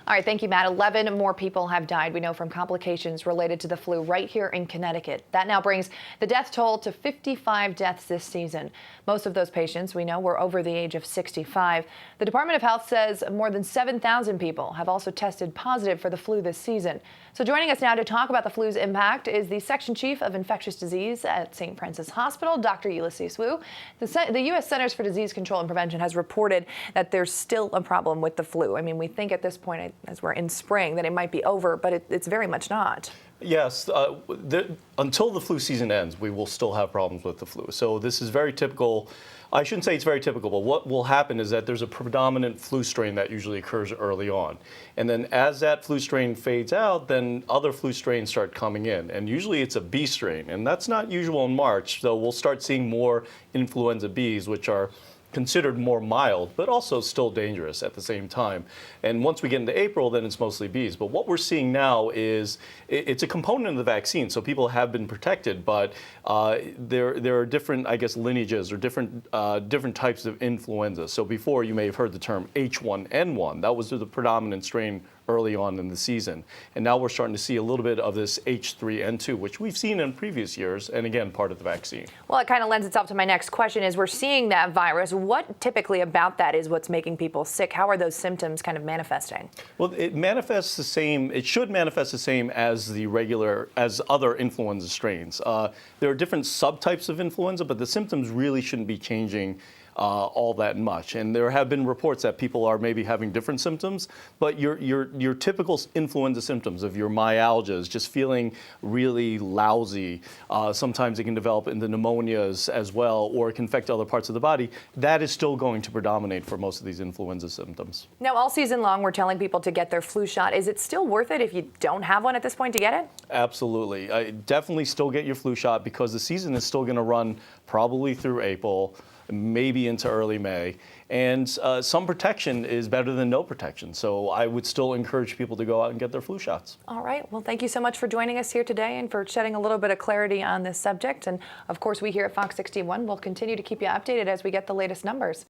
All right, thank you, Matt. 11 more people have died, we know, from complications related to the flu right here in Connecticut. That now brings the death toll to 55 deaths this season. Most of those patients, we know, were over the age of 65. The Department of Health says more than 7,000 people have also tested positive for the flu this season. So joining us now to talk about the flu's impact is the Section Chief of Infectious Disease at St. Francis Hospital, Dr. Ulysses Wu. The U.S. Centers for Disease Control and Prevention has reported that there's still a problem with the flu. I mean, we think at this point, as we're in spring, that it might be over, but it's very much not. Yes, until the flu season ends, we will still have problems with the flu. So this is very typical. I shouldn't say it's very typical, but what will happen is that there's a predominant flu strain that usually occurs early on. And then as that flu strain fades out, then other flu strains start coming in. And usually it's a B strain, and that's not usual in March. So we'll start seeing more influenza Bs, which are considered more mild, but also still dangerous at the same time. And once we get into April, then it's mostly Bs. But what we're seeing now is it's a component of the vaccine, so people have been protected, but there are different, I guess, lineages or different types of influenza. So before, you may have heard the term H1N1. That was the predominant strain early on in the season. And now we're starting to see a little bit of this H3N2, which we've seen in previous years, and again, part of the vaccine. Well, it kind of lends itself to my next question is we're seeing that virus. What typically about that is what's making people sick? How are those symptoms kind of manifesting? Well, it manifests the same, it should manifest the same as as other influenza strains. There are different subtypes of influenza, but the symptoms really shouldn't be changing all that much. And there have been reports that people are maybe having different symptoms, but your typical influenza symptoms of your myalgias, just feeling really lousy, sometimes it can develop into pneumonias as well, or it can affect other parts of the body. That is still going to predominate for most of these influenza symptoms. Now, all season long, we're telling people to get their flu shot. Is it still worth it if you don't have one at this point to get it? Absolutely. Definitely still get your flu shot because the season is still going to run probably through April, maybe into early May. And some protection is better than no protection. So I would still encourage people to go out and get their flu shots. All right. Well, thank you so much for joining us here today and for shedding a little bit of clarity on this subject. And of course, we here at Fox 61 will continue to keep you updated as we get the latest numbers.